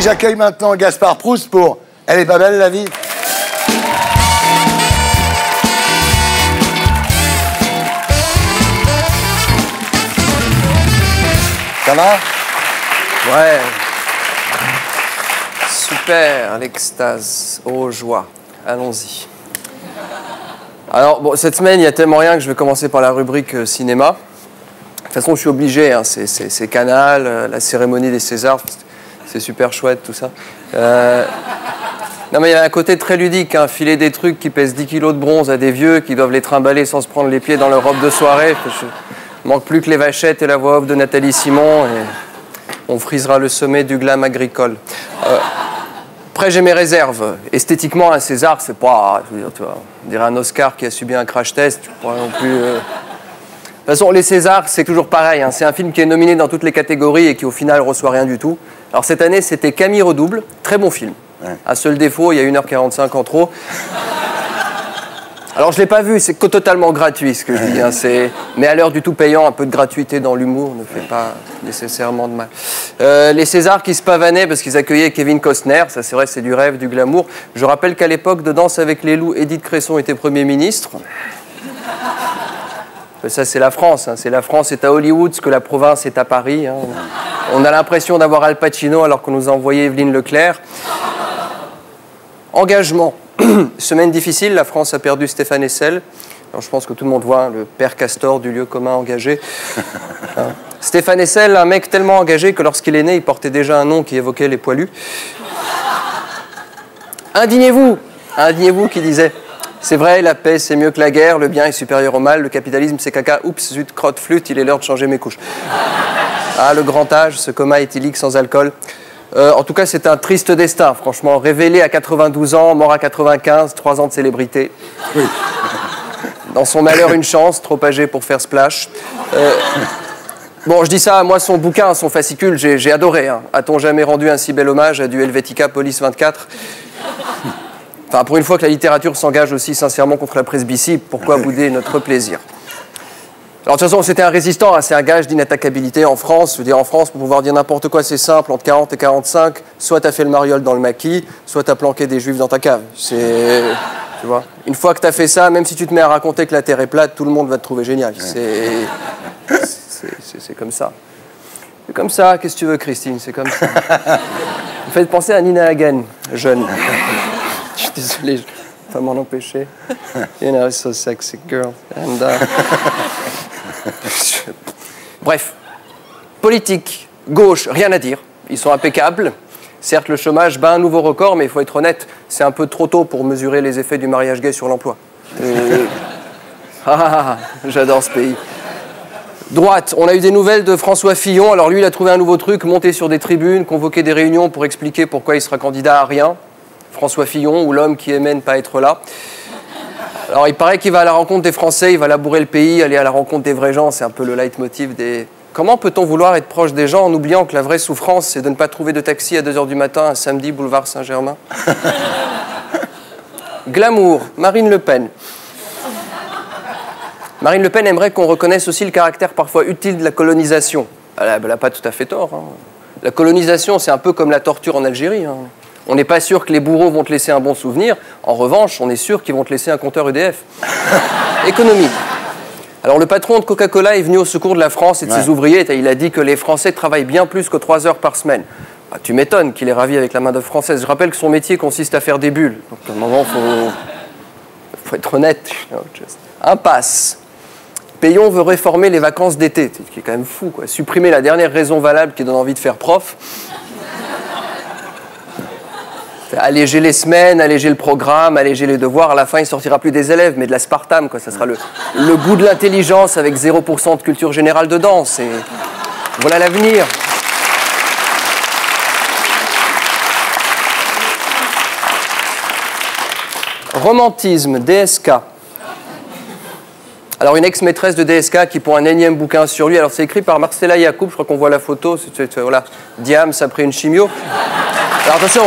j'accueille maintenant Gaspard Proust pour Elle est pas belle la vie. Ça va? Ouais. Super, l'extase. Oh, joie. Allons-y. Alors, bon, cette semaine, il y a tellement rien que je vais commencer par la rubrique cinéma. De toute façon, je suis obligé, hein, c'est Canal, la cérémonie des Césars, c'est super chouette, tout ça. Non, mais il y a un côté très ludique, hein, filer des trucs qui pèsent 10 kilos de bronze à des vieux qui doivent les trimballer sans se prendre les pieds dans leur robe de soirée. Il manque plus que les vachettes et la voix off de Nathalie Simon, et on frisera le sommet du glam agricole. Après, j'ai mes réserves. Esthétiquement, un César, c'est pas... Je veux dire, tu vois, on dirait un Oscar qui a subi un crash test. Tu pourrais non plus... De toute façon, les Césars, c'est toujours pareil. Hein. C'est un film qui est nominé dans toutes les catégories et qui, au final, reçoit rien du tout. Alors, cette année, c'était Camille Redouble. Très bon film. Ouais. Un seul défaut, il y a 1h45 en trop. Alors, je ne l'ai pas vu. C'est totalement gratuit, ce que je dis. Hein. Mais à l'heure du tout payant, un peu de gratuité dans l'humour ne fait pas nécessairement de mal. Les Césars qui se pavanaient parce qu'ils accueillaient Kevin Costner. Ça, c'est vrai, c'est du rêve, du glamour. Je rappelle qu'à l'époque de Danse avec les loups, Édith Cresson était Premier ministre. Ça, c'est la France. Hein. C'est la France est à Hollywood, ce que la province est à Paris. Hein. On a l'impression d'avoir Al Pacino alors qu'on nous a envoyé Evelyne Leclerc. Engagement. Semaine difficile, la France a perdu Stéphane Hessel. Alors, je pense que tout le monde voit, hein, le père Castor du lieu commun engagé. Hein. Stéphane Hessel, un mec tellement engagé que lorsqu'il est né, il portait déjà un nom qui évoquait les poilus. Indignez-vous. Indignez-vous qui disait... C'est vrai, la paix c'est mieux que la guerre, le bien est supérieur au mal, le capitalisme c'est caca, oups, zut, crotte, flûte, il est l'heure de changer mes couches. Ah, le grand âge, ce coma éthylique sans alcool. En tout cas, c'est un triste destin, franchement. Révélé à 92 ans, mort à 95, 3 ans de célébrité. Oui. Dans son malheur, une chance, trop âgé pour faire splash. Bon, je dis ça, moi, son bouquin, son fascicule, j'ai adoré. Hein. A-t-on jamais rendu un si bel hommage à du Helvetica Police 24 ? Enfin, pour une fois que la littérature s'engage aussi sincèrement contre la presbytie, pourquoi bouder notre plaisir? Alors, de toute façon, c'était un résistant, hein, c'est un gage d'inattaquabilité en France. Je veux dire, en France, pour pouvoir dire n'importe quoi, c'est simple, entre 40 et 45, soit t'as fait le mariole dans le maquis, soit t'as planqué des juifs dans ta cave. C'est... Tu vois? Une fois que t'as fait ça, même si tu te mets à raconter que la Terre est plate, tout le monde va te trouver génial. C'est comme ça. C'est comme ça, qu'est-ce que tu veux, Christine? C'est comme ça. Vous faites penser à Nina Hagen, jeune. Je suis désolé, je ne peux pas m'en empêcher. You know, so sexy girl. And, Bref, politique, gauche, rien à dire. Ils sont impeccables. Certes, le chômage bat un nouveau record, mais il faut être honnête, c'est un peu trop tôt pour mesurer les effets du mariage gay sur l'emploi. J'adore ce pays. Droite, on a eu des nouvelles de François Fillon. Alors lui, il a trouvé un nouveau truc, monter sur des tribunes, convoquer des réunions pour expliquer pourquoi il sera candidat à rien. François Fillon, ou l'homme qui aimait ne pas être là. Alors, il paraît qu'il va à la rencontre des Français, il va labourer le pays, aller à la rencontre des vrais gens. C'est un peu le leitmotiv des... Comment peut-on vouloir être proche des gens en oubliant que la vraie souffrance, c'est de ne pas trouver de taxi à 2h du matin, un samedi, boulevard Saint-Germain? Glamour, Marine Le Pen. Marine Le Pen aimerait qu'on reconnaisse aussi le caractère parfois utile de la colonisation. Elle n'a pas tout à fait tort. Hein. La colonisation, c'est un peu comme la torture en Algérie. Hein. On n'est pas sûr que les bourreaux vont te laisser un bon souvenir. En revanche, on est sûr qu'ils vont te laisser un compteur EDF. Économie. Alors, le patron de Coca-Cola est venu au secours de la France et de ses ouvriers. Il a dit que les Français travaillent bien plus que 3 heures par semaine. Bah, tu m'étonnes qu'il est ravi avec la main-d'œuvre française. Je rappelle que son métier consiste à faire des bulles. Donc, à un moment, faut être honnête. Impasse. Payon veut réformer les vacances d'été. Ce qui est quand même fou, quoi. Supprimer la dernière raison valable qui donne envie de faire prof. Alléger les semaines, alléger le programme, alléger les devoirs. À la fin, il ne sortira plus des élèves, mais de l'aspartame, quoi. Ça sera le goût de l'intelligence avec 0% de culture générale dedans. Voilà l'avenir. Romantisme, DSK. Alors, une ex-maîtresse de DSK qui, pour un énième bouquin sur lui, alors c'est écrit par Marcella Yacoub, je crois qu'on voit la photo, voilà, Diams après une chimio. Alors attention,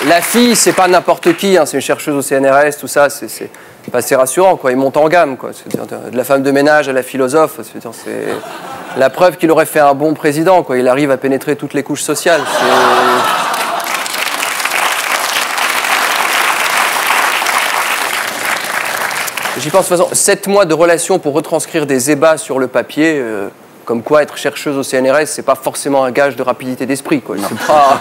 la fille, c'est pas n'importe qui, hein, c'est une chercheuse au CNRS, tout ça, c'est assez rassurant, quoi. Il monte en gamme, quoi. De la femme de ménage à la philosophe, c'est la preuve qu'il aurait fait un bon président, quoi. Il arrive à pénétrer toutes les couches sociales. j'y pense de toute façon, 7 mois de relation pour retranscrire des ébats sur le papier, comme quoi être chercheuse au CNRS, c'est pas forcément un gage de rapidité d'esprit, quoi. Pas...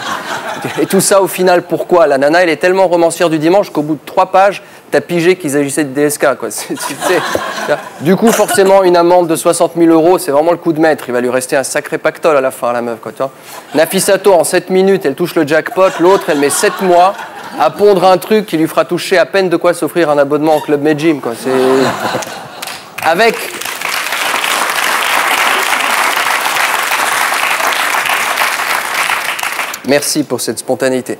Et tout ça, au final, pourquoi? La nana, elle est tellement romancière du dimanche qu'au bout de 3 pages, t'as pigé qu'il s'agissait de DSK, quoi. Du coup, forcément, une amende de 60 000 €, c'est vraiment le coup de maître. Il va lui rester un sacré pactole à la fin, la meuf, quoi, tu vois. Nafissato, en 7 minutes, elle touche le jackpot. L'autre, elle met 7 mois à pondre un truc qui lui fera toucher à peine de quoi s'offrir un abonnement au Club Med Gym, quoi. C'est... Avec... Merci pour cette spontanéité.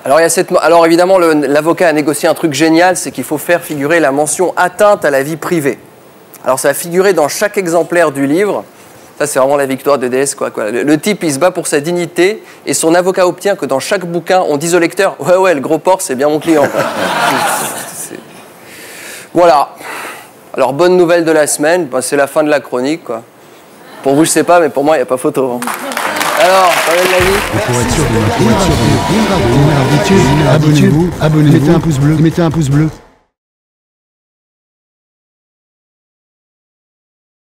Alors évidemment, l'avocat a négocié un truc génial, c'est qu'il faut faire figurer la mention atteinte à la vie privée. Alors ça va figurer dans chaque exemplaire du livre. Ça, c'est vraiment la victoire de DS, quoi. Le type, il se bat pour sa dignité et son avocat obtient que dans chaque bouquin, on dise au lecteur « Ouais, le gros porc, c'est bien mon client. » Voilà. Alors, bonne nouvelle de la semaine, c'est la fin de la chronique, quoi. Pour vous, je sais pas, mais pour moi, il n'y a pas photo. Hein. Alors, quand même la vie. Abonnez-vous, mettez un pouce bleu.